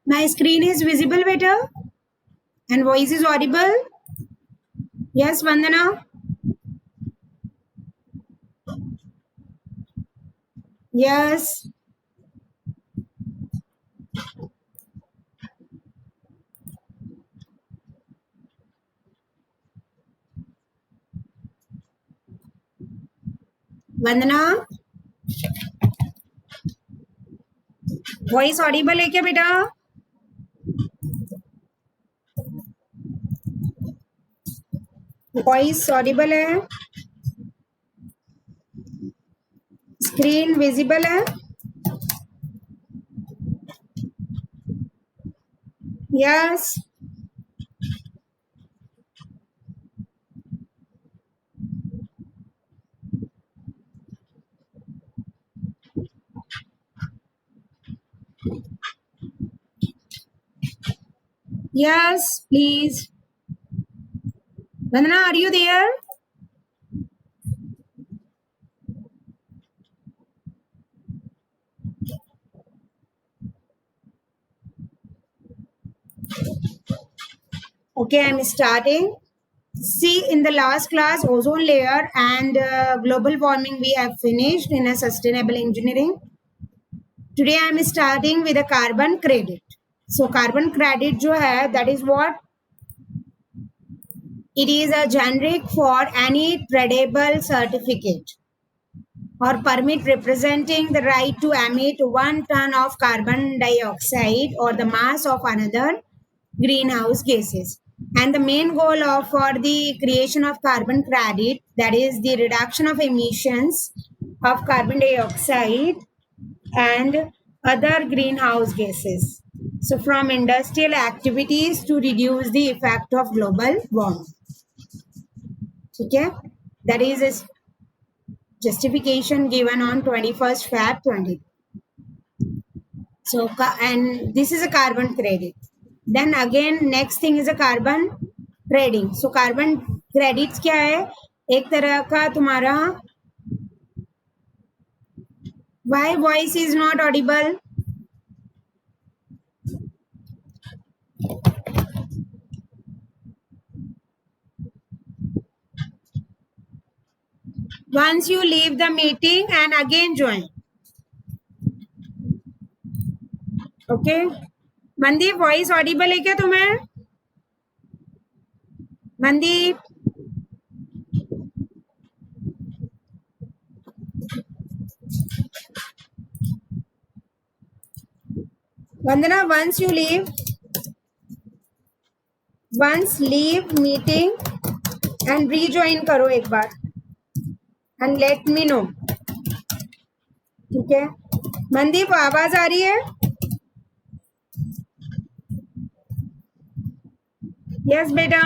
My screen is visible, beta, and voice is audible. Yes, Vandana. Yes. Vandana. Voice Audible है क्या बेटा? Voice Audible है? Screen visible है? Yes. Yes, please. Vandana, are you there? Okay, I'm starting. See, in the last class, ozone layer and global warming we have finished in a sustainable engineering. Today I'm starting with a carbon credit. So carbon credit जो है, that is what? It is a generic for any tradable certificate or permit representing the right to emit 1 ton of carbon dioxide or the mass of another greenhouse gases. And the main goal of for the creation of carbon credit, that is the reduction of emissions of carbon dioxide and other greenhouse gases. So from industrial activities to reduce the effect of global warming. Okay, that is a justification given on 21st Feb 20. So, and this is a carbon credit. Then again, next thing is a carbon trading. So, carbon credits क्या है? एक तरह का तुम्हारा. Why voice is not audible? Once you leave the meeting and again join. Okay. Mandeep, voice Audible है क्या तुम्हें? मनदीप, वंदना, once you leave meeting and rejoin करो एक बार and let me know. ठीक है. मनदीप, आवाज आ रही है? यस बेटा.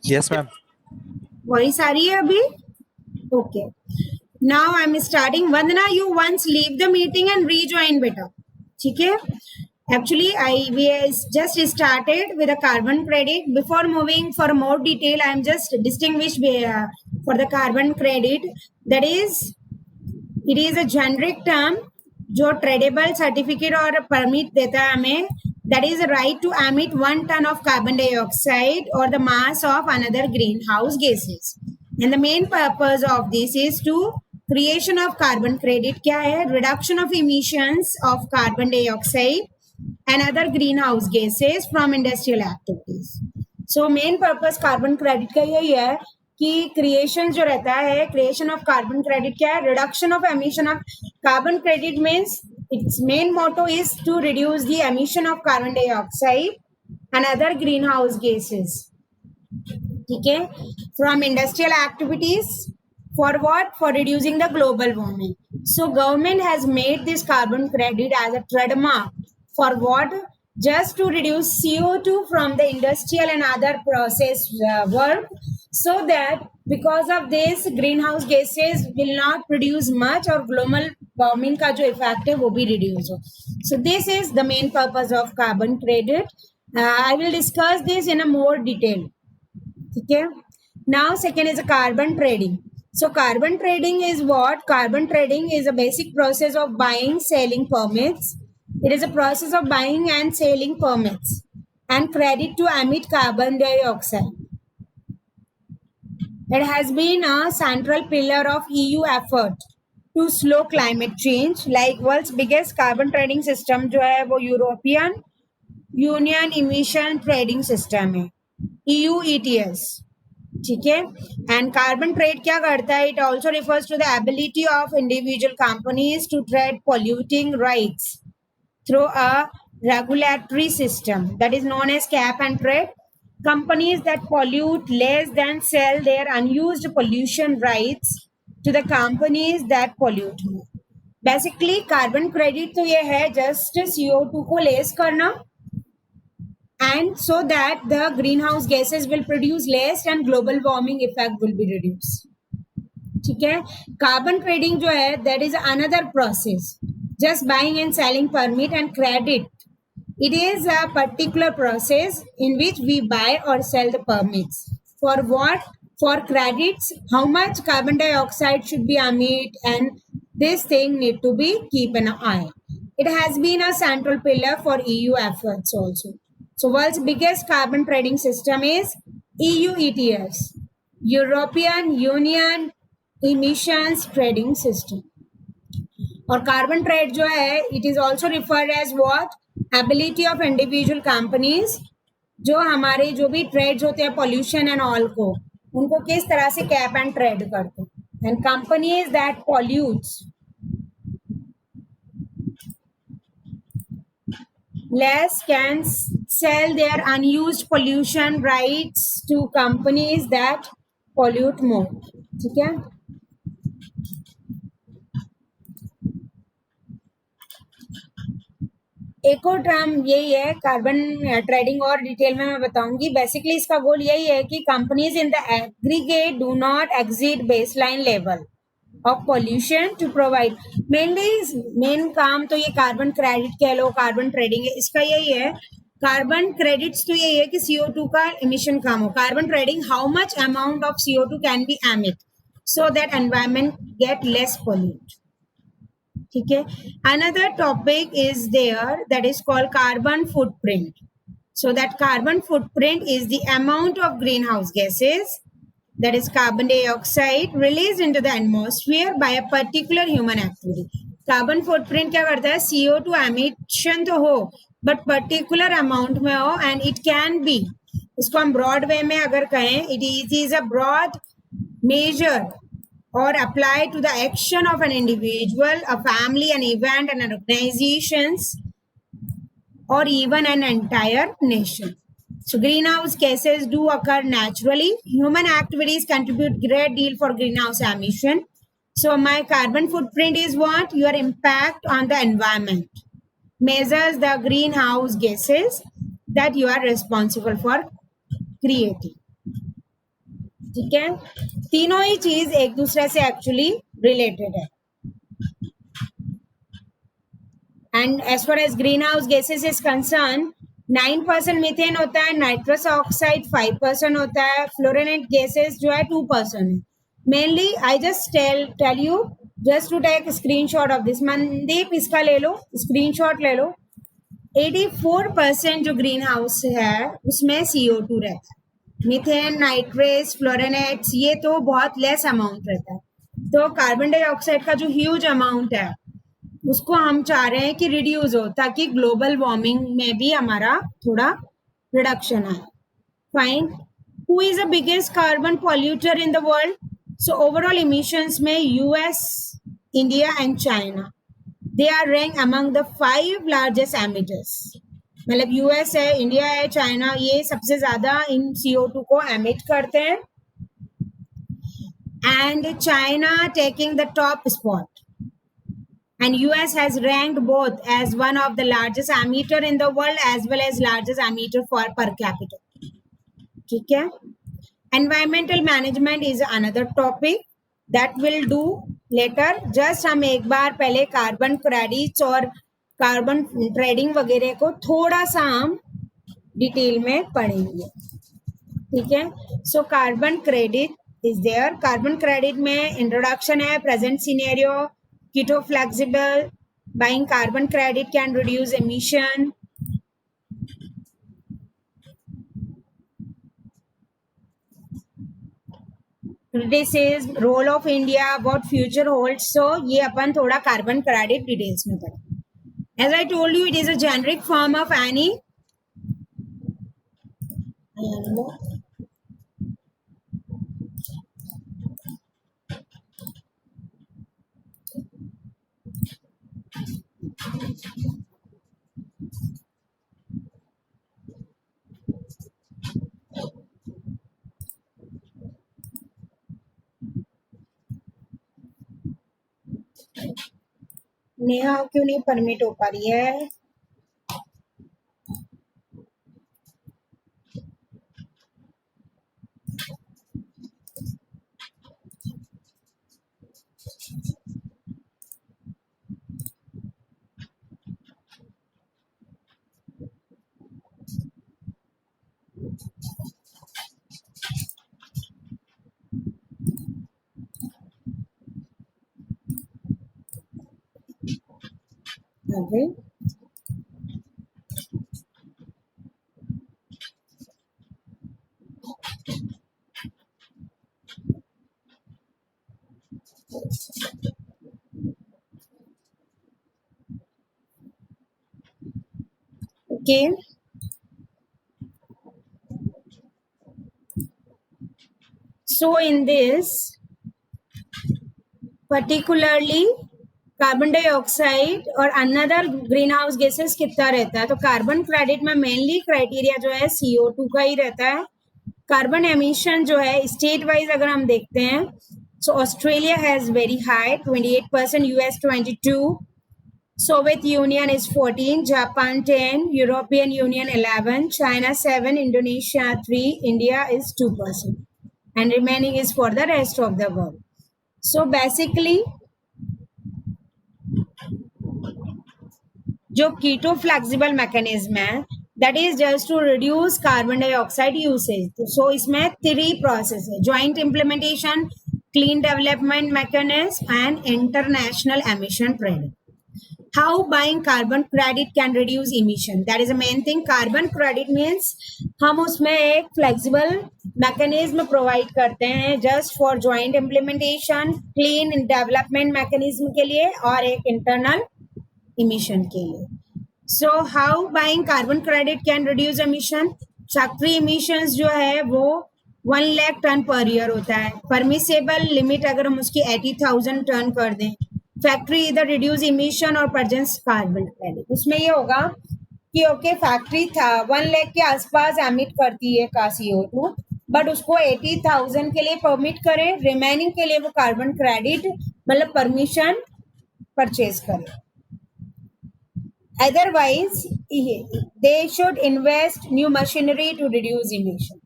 Yes, ma'am. वॉइस आ रही है अभी? Okay. Now I am starting. Vandana, you once leave the meeting and rejoin बेटा. ठीक है. Actually, we just started with a carbon credit. Before moving for more detail, I am just distinguish for the carbon credit. That is, it is a generic term जो tradable certificate और permit देता है हमें. That is a right to emit 1 ton of carbon dioxide or the mass of another greenhouse gases. And the main purpose of this is to creation of carbon credit क्या है? Reduction of emissions of carbon dioxide and other green house gases from industrial activities. So main purpose carbon credit का यही है कि creation जो रहता है, creation of carbon credit क्या है? Reduction of emission of carbon credit means its main motto is to reduce the emission of carbon dioxide and other greenhouse gases. ठीक है, from industrial activities for what? For reducing the global warming. So government has made this carbon credit as a trademark for what? Just to reduce CO2 from the industrial and other process work, so that because of this greenhouse gases will not produce much और global warming का जो effect है वो भी reduce हो. So this is the main purpose of carbon credit. I will discuss this in a more detail. Okay. Now second is a carbon trading. So carbon trading is what? Carbon trading is a basic process of buying, selling permits. It is a process of buying and selling permits and credit to emit carbon dioxide. It has been a central pillar of EU effort to slow climate change. Like world's biggest carbon trading system जो है वो European Union Emission Trading System है, EU ETS. ठीक है. And carbon trade क्या करता है? It also refers to the ability of individual companies to trade polluting rights through a regulatory system that is known as cap and trade. Companies that pollute less than sell their unused pollution rights to the companies that pollute more. Basically carbon credit तो ये है just CO2 को less करना, and so that the greenhouse gases will produce less and global warming effect will be reduced. ठीक है. Carbon trading जो है that is another process, just buying and selling permit and credit. It is a particular process in which we buy or sell the permits. For what? For credits, how much carbon dioxide should be emitted, and this thing need to be keep an eye. It has been a central pillar for EU efforts also. So world's biggest carbon trading system is EU ETS, European Union Emissions Trading System. और carbon trade जो है it is also referred as what? Ability of individual companies, जो हमारे जो भी trades होते हैं pollution and all को, उनको किस तरह से कैप एंड ट्रेड करते हैं. And companies that pollutes less can sell their unused pollution rights to companies that pollute more. ठीक है. एक और टर्म यही है कार्बन ट्रेडिंग, और डिटेल में मैं बताऊंगी. बेसिकली इसका गोल यही है कि companies in the aggregate do not exceed baseline level of pollution to provide. Main काम तो ये कार्बन क्रेडिट कह लो, कार्बन ट्रेडिंग है, इसका यही है. कार्बन क्रेडिट्स तो यही है कि CO2 का इमिशन कम हो. Carbon trading, how much amount of CO2 can be emit so that environment get less pollute. ठीक है. Another topic is there that is called carbon footprint. So that carbon footprint is the amount of green house gases, that is carbon dioxide, released into the atmosphere by a particular human activity. Carbon footprint क्या करता है? CO2 emission तो हो but particular amount में हो, and it can be, इसको हम broad way में अगर कहें, it is a broad measure or apply to the action of an individual, a family, an event, and an organizations, or even an entire nation. So greenhouse gases do occur naturally. Human activities contribute great deal for greenhouse emission. So my carbon footprint is what? Your impact on the environment. Measures the greenhouse gases that you are responsible for creating. ठीक है. तीनों ही चीज एक दूसरे से actually related है. And as far as green house gases is concern, 9% methane होता है, नाइट्रस ऑक्साइड 5% होता है, फ्लोरेनेट गैसेस जो है 2% है. Mainly I just tell you just to take screenshot of this. Mandeep इसका ले लो, स्क्रीनशॉट ले लो. 84% जो ग्रीन हाउस है उसमें CO2 रहता है. मीथेन, नाइट्रेस, फ्लोरेनेट्स ये तो बहुत लेस अमाउंट रहता है. तो कार्बन डाइऑक्साइड का जो ह्यूज अमाउंट है उसको हम चाह रहे हैं कि रिड्यूस हो, ताकि ग्लोबल वार्मिंग में भी हमारा थोड़ा रिडक्शन आए. Fine. Who is the biggest carbon polluter in the world? So overall emissions में US, India and China, they are rank among the 5 largest emitters. मतलब यूएस है, इंडिया है, चाइना, ये सबसे ज्यादा इन CO2 को एमिट करते हैं. And China taking the top spot. And US has ranked both as one of the largest emitter in the world as well as largest emitter for per capita. ठीक है. Environmental management is another topic that we'll do later. Just हम एक बार पहले carbon credits और carbon trading वगैरह को थोड़ा सा हम डिटेल में पढ़ेंगे. ठीक है. So carbon credit is there. Carbon credit में इंट्रोडक्शन है, present scenario, keto flexible, buying carbon credit can reduce emission. This is role of India, what future holds. So ये अपन थोड़ा carbon credit details में पढ़ेंगे. As I told you, it is a generic form of any Neha क्यों नहीं permit हो पा रही है? Okay. Okay. So in this, particularly carbon dioxide और अनदर ग्रीन हाउस गैसेस कितना रहता है? तो कार्बन क्रेडिट में मेनली क्राइटेरिया जो है CO2 का ही रहता है. कार्बन एमिशन जो है स्टेट वाइज अगर हम देखते हैं, so Australia has very high 28%, US 22%, Soviet Union is 14%, Japan 10%, European Union 11%, China 7%, Indonesia 3%, India is 2%, and remaining is for the rest of the world. So basically जो Kyoto flexible mechanism है, that is just to reduce carbon dioxide usage. So इसमें 3 process है: joint implementation, clean development mechanism and international emission trading. How buying carbon credit can reduce emission? That is the main thing. Carbon credit means हम उसमें एक flexible mechanism provide करते हैं just for joint implementation, clean development mechanism के लिए और एक internal emission के लिए. So how buying carbon credit can reduce emission? Factory emissions जो है वो 1 लाख टन पर ईयर होता है. परमिसेबल लिमिट अगर हम उसकी 80,000 टन कर दें, फैक्ट्री इधर रिड्यूस इमिशन और परजेंस कार्बन क्रेडिट. उसमें ये होगा कि ओके फैक्ट्री 1 लाख के आसपास एमिट करती है का CO2, बट उसको 80,000 के लिए परमिट करें, रिमेनिंग के लिए वो कार्बन क्रेडिट मतलब परमिशन परचेज करें. Otherwise, they should invest new machinery to reduce emission.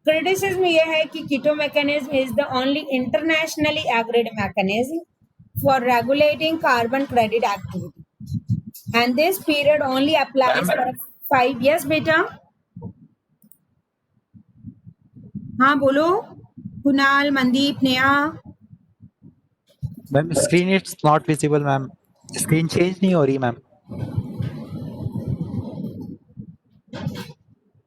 Criticism ये है कि कीटो mechanism is the only internationally agreed mechanism for regulating carbon credit activity, and this period only applies for 5 years. बेटा हाँ बोलो. Kunal, Mandeep, Neha. Ma'am screen it's not visible ma'am. Screen change नहीं हो रही ma'am.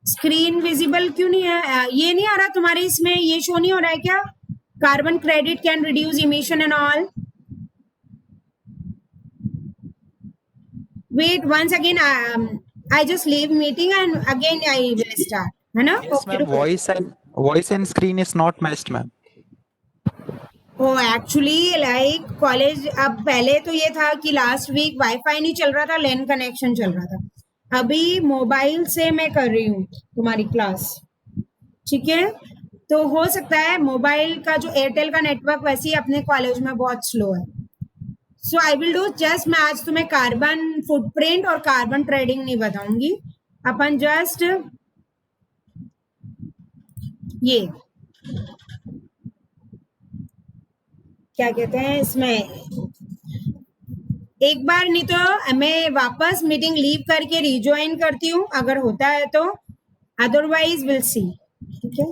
Screen visible क्यों नहीं है? ये नहीं आ रहा तुम्हारे इसमें? ये शो नहीं हो रहा है क्या? Carbon credit can reduce emission and all. Wait, once again, I just leave meeting and again I will start. है ना? Yes, Okay, ma'am. Voice and screen is not matched, ma'am. ओ एक्चुअली लाइक कॉलेज अब पहले तो ये था कि last week wifi नहीं चल रहा था, लैन कनेक्शन चल रहा था. अभी मोबाइल से मैं कर रही हूँ तुम्हारी क्लास. ठीक है, तो हो सकता है मोबाइल का जो एयरटेल का नेटवर्क वैसे ही अपने कॉलेज में बहुत स्लो है. सो आई विल डू जस्ट, मैं आज तुम्हें कार्बन फुटप्रिंट और कार्बन ट्रेडिंग नहीं बताऊंगी. अपन जस्ट ये क्या कहते हैं इसमें एक बार, नहीं तो मैं वापस मीटिंग लीव करके रिज्वाइन करती हूँ अगर होता है तो, अदरवाइज विल सी. ठीक है.